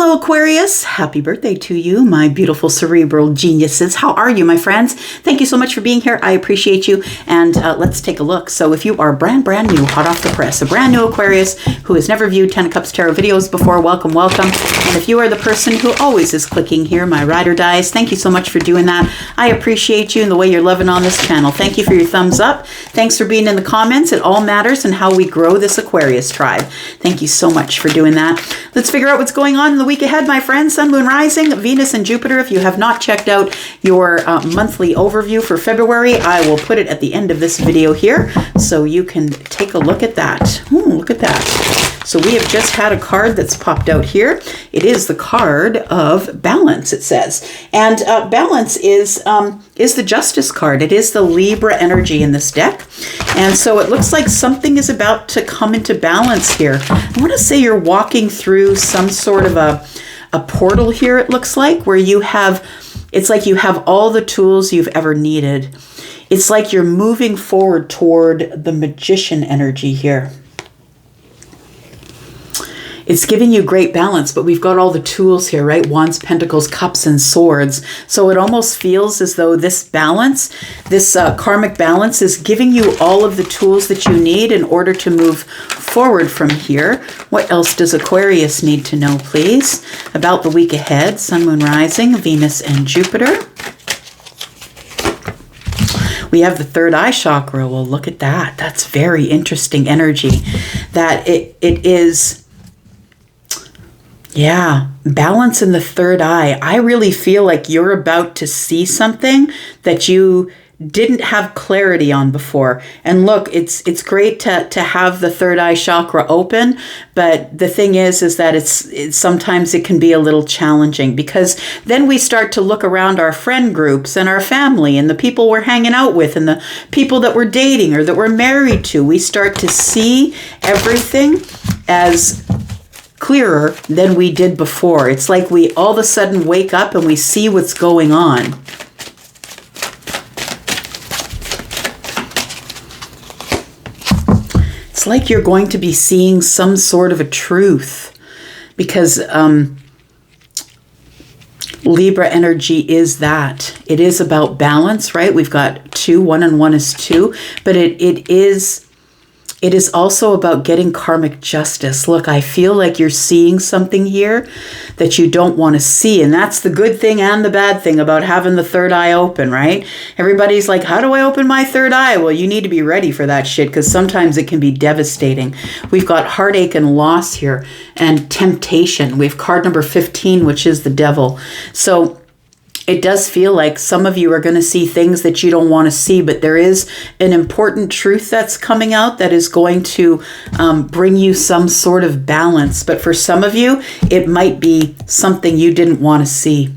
Hello, Aquarius. Happy birthday to you, my beautiful cerebral geniuses. How are you, my friends? Thank you so much for being here. I appreciate you. And let's take a look. So if you are brand new, hot off the press, a brand new Aquarius who has never viewed 10 of Cups Tarot videos before, welcome, welcome. And if you are the person who always is clicking here, my ride or dies, thank you so much for doing that. I appreciate you and the way you're loving on this channel. Thank you for your thumbs up. Thanks for being in the comments. It all matters in how we grow this Aquarius tribe. Thank you so much for doing that. Let's figure out what's going on in the week ahead, my friends. Sun, Moon, Rising, Venus, and Jupiter. If you have not checked out your monthly overview for February, I will put it at the end of this video here so you can take a look at that. Ooh, look at that. So we have just had a card that's popped out here. It is the card of balance, it says. And balance is the Justice card. It is the Libra energy in this deck. And so it looks like something is about to come into balance here. I want to say you're walking through some sort of a portal here, it looks like, where you have, it's like you have all the tools you've ever needed. It's like you're moving forward toward the Magician energy here. It's giving you great balance, but we've got all the tools here, right? Wands, Pentacles, Cups, and Swords. So it almost feels as though this balance, this karmic balance is giving you all of the tools that you need in order to move forward from here. What else does Aquarius need to know, please? About the week ahead, Sun, Moon, Rising, Venus, and Jupiter. We have the third eye chakra. Well, look at that. That's very interesting energy. That it is... Yeah, balance in the third eye. I really feel like you're about to see something that you didn't have clarity on before. And look, it's great to have the third eye chakra open, but the thing is that it's sometimes it can be a little challenging, because then we start to look around our friend groups and our family and the people we're hanging out with and the people that we're dating or that we're married to. We start to see everything as clearer than we did before. It's like we all of a sudden wake up and we see what's going on. It's like you're going to be seeing some sort of a truth, because Libra energy is that. It is about balance, right? We've got 2, 1 and 1 is 2, but it is also about getting karmic justice. Look, I feel like you're seeing something here that you don't want to see. And that's the good thing and the bad thing about having the third eye open, right? Everybody's like, how do I open my third eye? Well, you need to be ready for that shit, because sometimes it can be devastating. We've got heartache and loss here, and temptation. We have card number 15, which is the devil. So it does feel like some of you are going to see things that you don't want to see, but there is an important truth that's coming out that is going to bring you some sort of balance. But for some of you, it might be something you didn't want to see.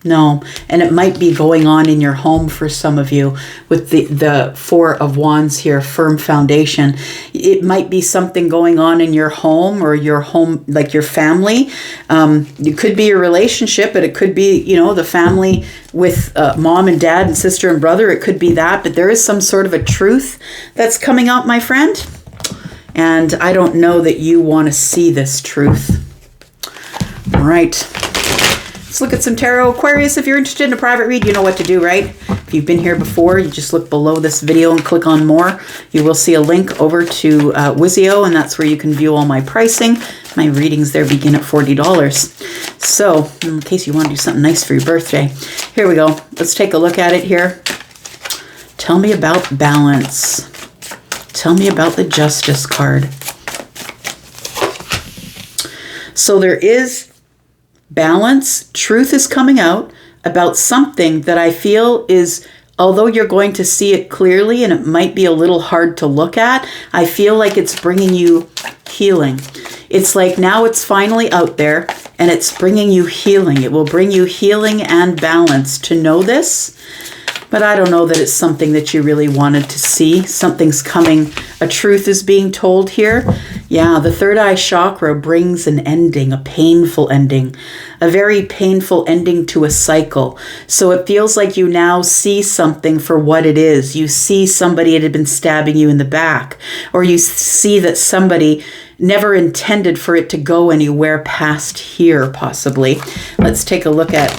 No, and it might be going on in your home for some of you with the 4 of Wands here, firm foundation. It might be something going on in your home, or your home, like your family. It could be your relationship, but it could be, you know, the family with mom and dad and sister and brother. It could be that, but there is some sort of a truth that's coming out, my friend. And I don't know that you want to see this truth. All right. Let's look at some tarot. Aquarius, if you're interested in a private read, you know what to do, right? If you've been here before, you just look below this video and click on more. You will see a link over to Wizio, and that's where you can view all my pricing. My readings there begin at $40. So, in case you want to do something nice for your birthday, here we go. Let's take a look at it here. Tell me about balance. Tell me about the Justice card. So there is balance. Truth is coming out about something that I feel is, although you're going to see it clearly and it might be a little hard to look at, I feel like it's bringing you healing. It's like now it's finally out there and it's bringing you healing. It will bring you healing and balance to know this. But I don't know that it's something that you really wanted to see. Something's coming. A truth is being told here. Yeah, the third eye chakra brings an ending, a painful ending, a very painful ending to a cycle. So it feels like you now see something for what it is. You see somebody that had been stabbing you in the back, or you see that somebody never intended for it to go anywhere past here, possibly. Let's take a look at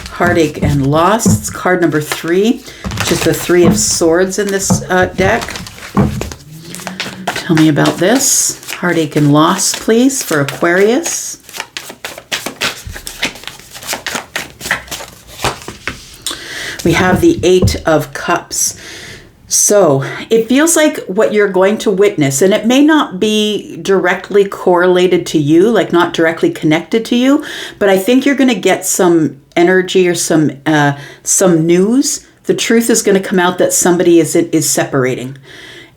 Heartache and Loss. It's card number 3, which is the 3 of Swords in this deck. Tell me about this. Heartache and Loss, please, for Aquarius. We have the 8 of Cups. So it feels like what you're going to witness, and it may not be directly correlated to you, like not directly connected to you, but I think you're going to get some energy or some news. The truth is going to come out that somebody is separating.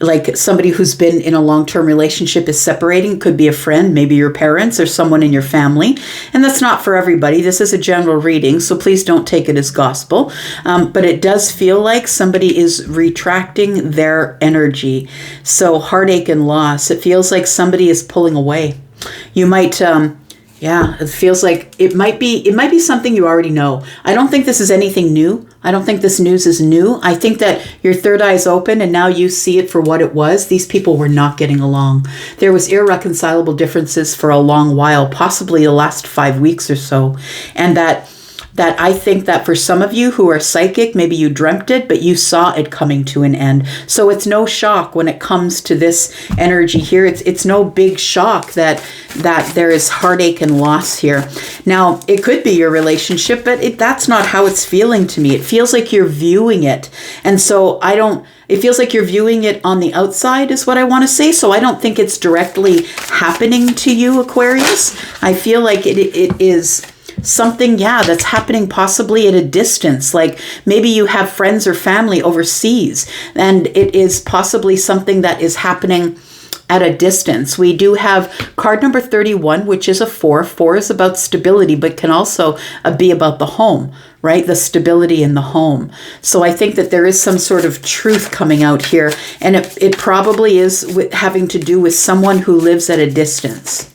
Like somebody who's been in a long-term relationship is separating. Could be a friend, maybe your parents or someone in your family. And that's not for everybody. This is a general reading, so please don't take it as gospel. But it does feel like somebody is retracting their energy. So Heartache and Loss, it feels like somebody is pulling away. You might... Yeah, it feels like it might be something you already know. I don't think this is anything new. I don't think this news is new. I think that your third eye is open and now you see it for what it was. These people were not getting along. There was irreconcilable differences for a long while, possibly the last 5 weeks or so. And that I think that for some of you who are psychic, maybe you dreamt it, but you saw it coming to an end. So it's no shock when it comes to this energy here. It's no big shock that there is heartache and loss here. Now, it could be your relationship, but that's not how it's feeling to me. It feels like you're viewing it. And so it feels like you're viewing it on the outside is what I want to say. So I don't think it's directly happening to you, Aquarius. I feel like it is something, that's happening possibly at a distance. Like maybe you have friends or family overseas, and it is possibly something that is happening at a distance. We do have card number 31, which is a 4. 4 is about stability, but can also be about the home, right? The stability in the home. So I think that there is some sort of truth coming out here, and it probably is having to do with someone who lives at a distance.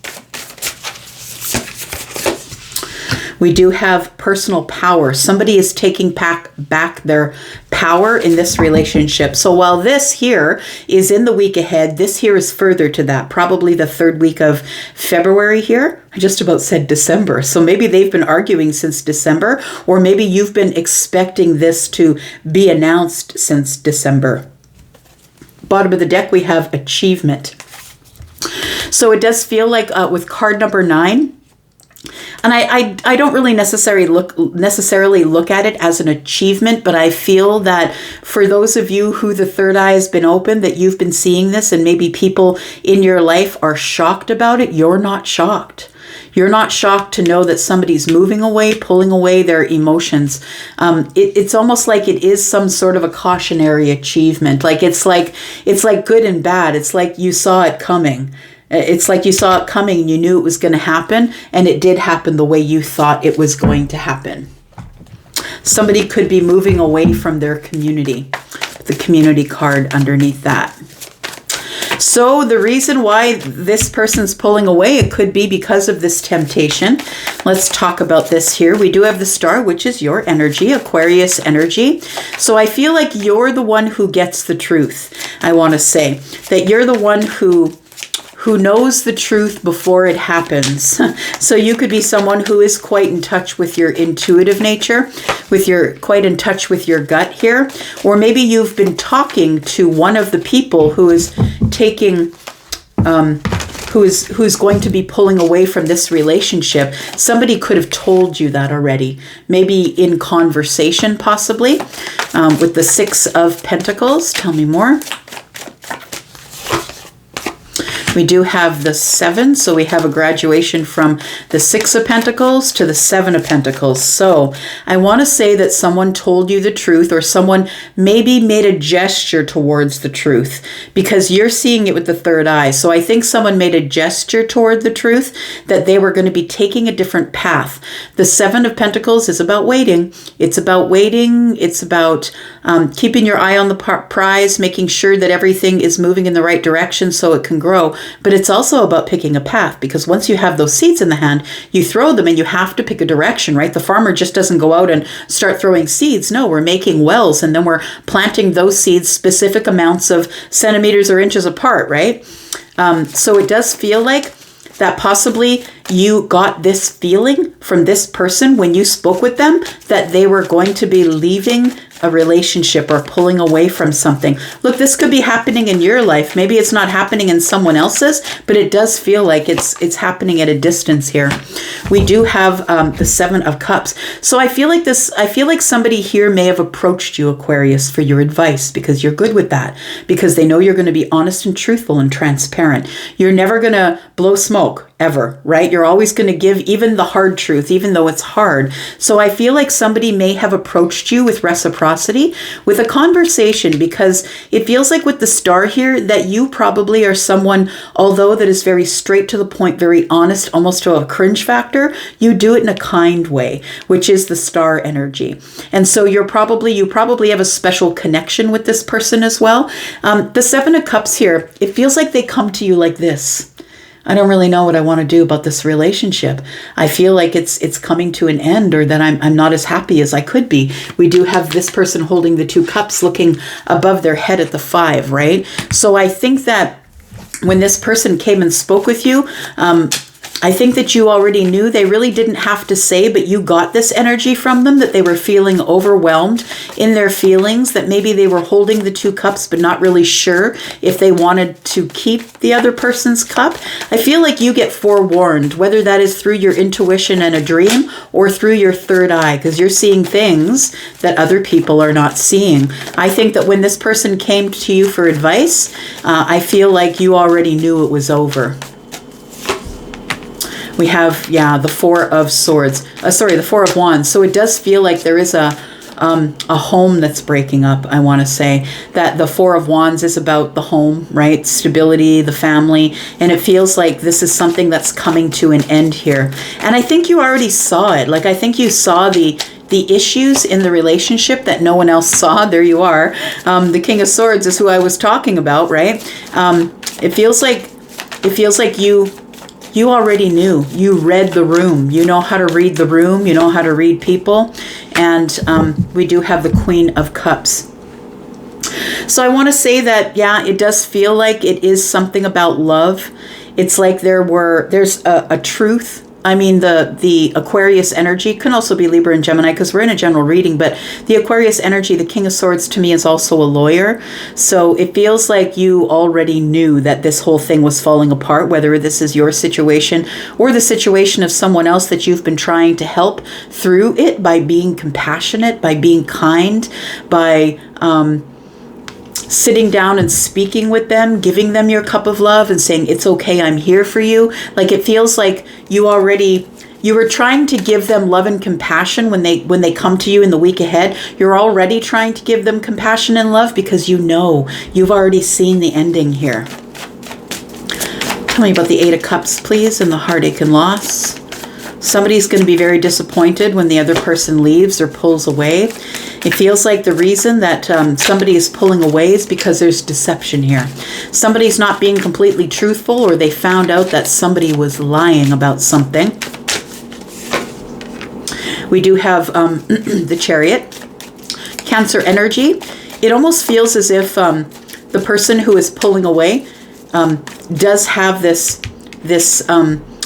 We do have personal power. Somebody is taking back their power in this relationship. So while this here is in the week ahead, this here is further to that, probably the 3rd week of February here. I just about said December. So maybe they've been arguing since December, or maybe you've been expecting this to be announced since December. Bottom of the deck, we have achievement. So it does feel like with card number 9, and I don't really necessarily look at it as an achievement, but I feel that for those of you who the third eye has been open, that you've been seeing this, and maybe people in your life are shocked about it, you're not shocked. You're not shocked to know that somebody's moving away, pulling away their emotions. It's almost like it is some sort of a cautionary achievement. Like it's like good and bad. It's like you saw it coming. It's like you saw it coming and you knew it was going to happen, and it did happen the way you thought it was going to happen. Somebody could be moving away from their community. The community card underneath that. So the reason why this person's pulling away, it could be because of this temptation. Let's talk about this here. We do have the star, which is your energy, Aquarius energy. So I feel like you're the one who gets the truth. I want to say that you're the one who knows the truth before it happens. So you could be someone who is quite in touch with your intuitive nature, quite in touch with your gut here. Or maybe you've been talking to one of the people who is taking, who's going to be pulling away from this relationship. Somebody could have told you that already. Maybe in conversation, possibly, with the 6 of Pentacles. Tell me more. We do have the 7, so we have a graduation from the 6 of Pentacles to the 7 of Pentacles. So I want to say that someone told you the truth, or someone maybe made a gesture towards the truth, because you're seeing it with the third eye. So I think someone made a gesture toward the truth, that they were going to be taking a different path. The 7 of Pentacles is about waiting. It's about waiting. It's about keeping your eye on the prize, making sure that everything is moving in the right direction so it can grow. but it's also about picking a path, because once you have those seeds in the hand, you throw them and you have to pick a direction, right? The farmer just doesn't go out and start throwing seeds. No, we're making wells, and then we're planting those seeds specific amounts of centimeters or inches apart, right? So it does feel like that possibly you got this feeling from this person when you spoke with them, that they were going to be leaving a relationship or pulling away from something. Look, this could be happening in your life. Maybe it's not happening in someone else's, but it does feel like it's happening at a distance here. We do have the Seven of Cups. So I feel like somebody here may have approached you, Aquarius, for your advice, because you're good with that, because they know you're going to be honest and truthful and transparent. You're never going to blow smoke ever, right? You're always going to give even the hard truth, even though it's hard. So I feel like somebody may have approached you with reciprocity, with a conversation, because it feels like with the Star here that you probably are someone, although that is very straight to the point, very honest, almost to a cringe factor, you do it in a kind way, which is the Star energy. And so you probably have a special connection with this person as well. The Seven of Cups here, it feels like they come to you like this. I don't really know what I want to do about this relationship. I feel like it's coming to an end, or that I'm not as happy as I could be. We do have this person holding the Two Cups, looking above their head at the Five, right? So I think that when this person came and spoke with you, I think that you already knew. They really didn't have to say, but you got this energy from them, that they were feeling overwhelmed in their feelings, that maybe they were holding the Two Cups but not really sure if they wanted to keep the other person's cup. I feel like you get forewarned, whether that is through your intuition and a dream or through your third eye, because you're seeing things that other people are not seeing. I think that when this person came to you for advice, I feel like you already knew it was over. We have, the Four of Swords. The Four of Wands. So it does feel like there is a home that's breaking up. I want to say that the Four of Wands is about the home, right? Stability, the family. And it feels like this is something that's coming to an end here. And I think you already saw it. Like, I think you saw the issues in the relationship that no one else saw. There you are. The King of Swords is who I was talking about, right? It feels like you already knew. You read the room. You know how to read the room. You know how to read people. And we do have the Queen of Cups. So I want to say that, it does feel like it is something about love. It's like there's a truth. I mean, the Aquarius energy can also be Libra and Gemini, because we're in a general reading, but the Aquarius energy, the King of Swords, to me is also a lawyer. So it feels like you already knew that this whole thing was falling apart, whether this is your situation or the situation of someone else that you've been trying to help through it by being compassionate, by being kind, by sitting down and speaking with them, giving them your cup of love and saying, it's okay, I'm here for you. Like, it feels like you were trying to give them love and compassion when they come to you in the week ahead. You're already trying to give them compassion and love, because you know you've already seen the ending here. Tell me about the Eight of Cups, please, and the heartache and loss. Somebody's going to be very disappointed when the other person leaves or pulls away. It feels like the reason that somebody is pulling away is because there's deception here. Somebody's not being completely truthful, or they found out that somebody was lying about something. We do have the Chariot. Cancer energy. It almost feels as if the person who is pulling away does have this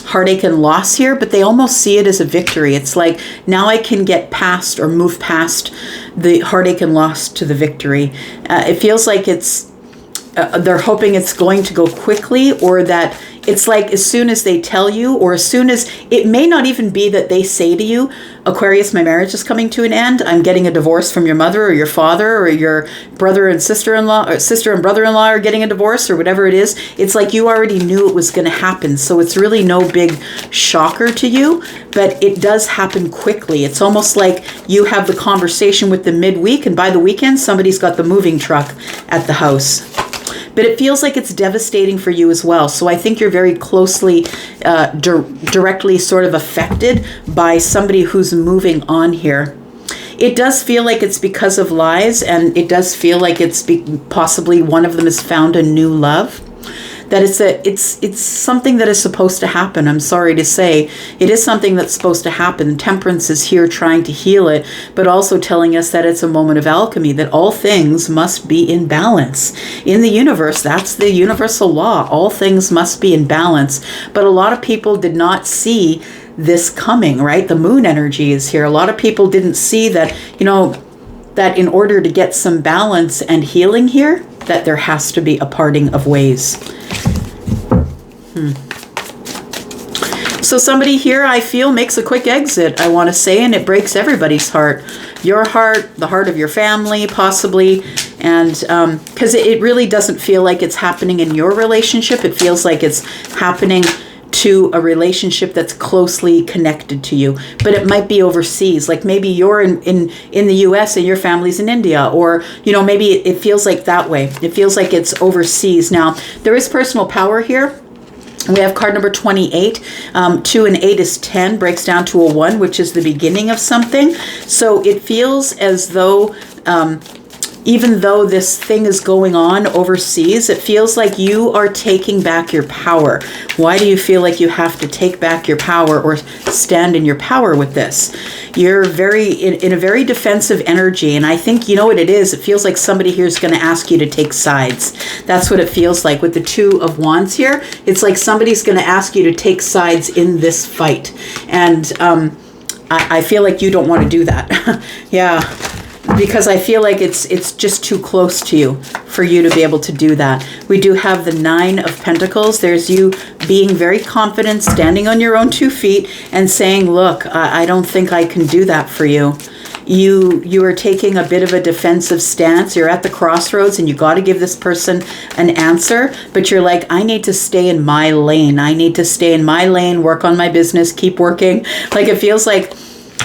heartache and loss here, but they almost see it as a victory. It's like, now I can get past or move past the heartache and loss to the victory. It feels like they're hoping it's going to go quickly, or that it's like as soon as they tell you, or as soon as, it may not even be that they say to you, Aquarius, my marriage is coming to an end. I'm getting a divorce from your mother or your father, or your brother and sister-in-law, or sister and brother-in-law are getting a divorce, or whatever it is. It's like you already knew it was going to happen. So it's really no big shocker to you, but it does happen quickly. It's almost like you have the conversation with them midweek, and by the weekend, somebody's got the moving truck at the house. But it feels like it's devastating for you as well. So I think you're very closely, directly sort of affected by somebody who's moving on here. It does feel like it's because of lies, and it does feel like it's possibly one of them has found a new love. that it's something that is supposed to happen. I'm sorry to say, it is something that's supposed to happen. Temperance is here trying to heal it, but also telling us that it's a moment of alchemy, that all things must be in balance. In the universe, that's the universal law. All things must be in balance. But a lot of people did not see this coming, right? The moon energy is here. A lot of people didn't see that, that in order to get some balance and healing here, that there has to be a parting of ways. So somebody here, I feel, makes a quick exit, I want to say, and it breaks everybody's heart. Your heart, the heart of your family, possibly. And because it really doesn't feel like it's happening in your relationship. It feels like it's happening to a relationship that's closely connected to you, but it might be overseas. Like maybe you're in the US and your family's in India, or maybe it feels like that way. It feels like it's overseas. Now there is personal power here. We have card number 28. 2 and 8 is 10, breaks down to a 1, which is the beginning of something. So it feels as though even though this thing is going on overseas, it feels like you are taking back your power. Why do you feel like you have to take back your power or stand in your power with this? You're in a very defensive energy. And I think, you know what it is? It feels like somebody here is going to ask you to take sides. That's what it feels like with the 2 of Wands here. It's like somebody's going to ask you to take sides in this fight. And I feel like you don't want to do that. Yeah. Because I feel like it's just too close to you for you to be able to do that. We do have the 9 of Pentacles. There's you being very confident, standing on your own 2 feet and saying, look, I don't think I can do that for you. You are taking a bit of a defensive stance. You're at the crossroads and you got to give this person an answer, but you're like, I need to stay in my lane. I need to stay in my lane, work on my business, keep working. Like it feels like,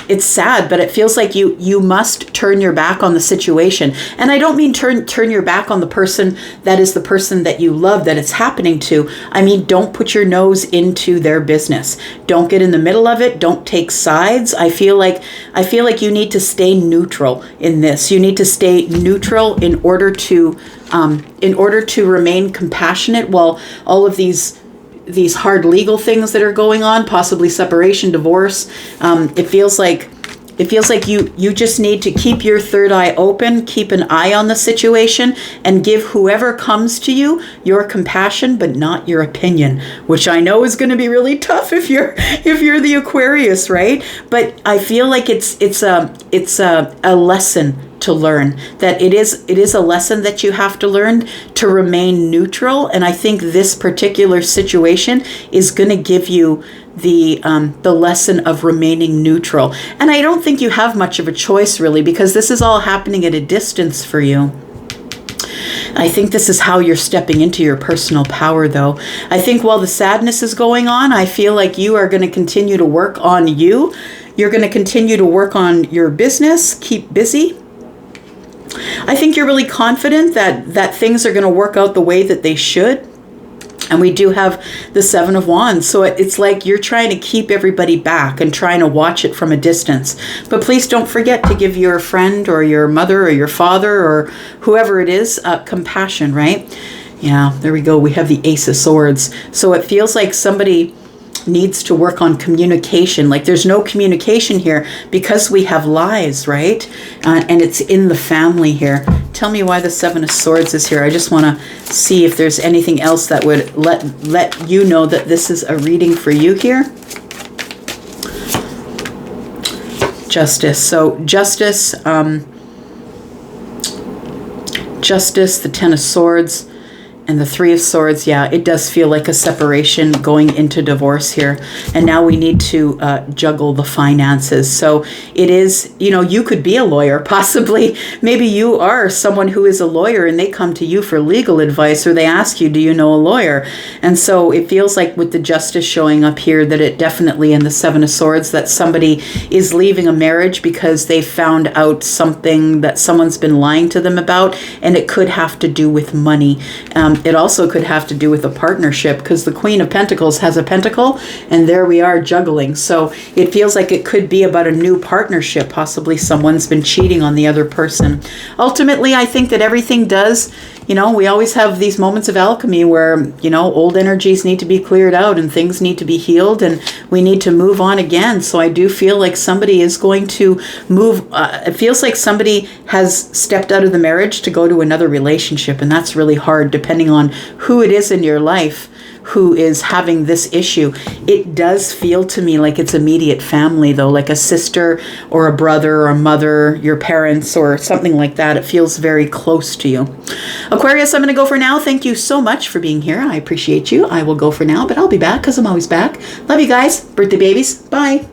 it's sad, but it feels like you must turn your back on the situation. And I don't mean turn your back on the person that is the person that you love that it's happening to. I mean, don't put your nose into their business. Don't get in the middle of it. Don't take sides. I feel like you need to stay neutral in this. You need to stay neutral in order to remain compassionate while all of these hard legal things that are going on, possibly separation, divorce. It feels like you just need to keep your third eye open, keep an eye on the situation, and give whoever comes to you your compassion, but not your opinion, which I know is going to be really tough if you're the Aquarius, right? But I feel like it's a lesson to learn, that it is a lesson that you have to learn to remain neutral. And I think this particular situation is going to give you the lesson of remaining neutral. And I don't think you have much of a choice really, because this is all happening at a distance for you. I think this is how you're stepping into your personal power, though. I think while the sadness is going on, I feel like you are going to continue to work on you. You're going to continue to work on your business, keep busy. I think you're really confident that things are going to work out the way that they should. And we do have the 7 of Wands. So it's like you're trying to keep everybody back and trying to watch it from a distance. But please don't forget to give your friend or your mother or your father or whoever it is compassion, right? Yeah, there we go. We have the Ace of Swords. So it feels like somebody needs to work on communication. Like there's no communication here because we have lies, right? And it's in the family here. Tell me why the 7 of Swords is here. I just want to see if there's anything else that would let you know that this is a reading for you here. Justice. So justice, the 10 of Swords, and the 3 of Swords. Yeah, it does feel like a separation going into divorce here. And now we need to juggle the finances. So it is, you could be a lawyer, possibly. Maybe you are someone who is a lawyer and they come to you for legal advice, or they ask you, do you know a lawyer? And so it feels like with the Justice showing up here that it definitely, in the 7 of Swords, that somebody is leaving a marriage because they found out something that someone's been lying to them about. And it could have to do with money. It also could have to do with a partnership, because the Queen of Pentacles has a pentacle, and there we are juggling. So it feels like it could be about a new partnership. Possibly someone's been cheating on the other person. Ultimately, I think that everything does you know, we always have these moments of alchemy where, you know, old energies need to be cleared out and things need to be healed and we need to move on again. So I do feel like somebody is going to move. It feels like somebody has stepped out of the marriage to go to another relationship. And that's really hard depending on who it is in your life who is having this issue. It does feel to me like it's immediate family though, like a sister or a brother or a mother, your parents or something like that. It feels very close to you. Aquarius, I'm going to go for now. Thank you so much for being here. I appreciate you. I will go for now, but I'll be back because I'm always back. Love you guys. Birthday babies. Bye.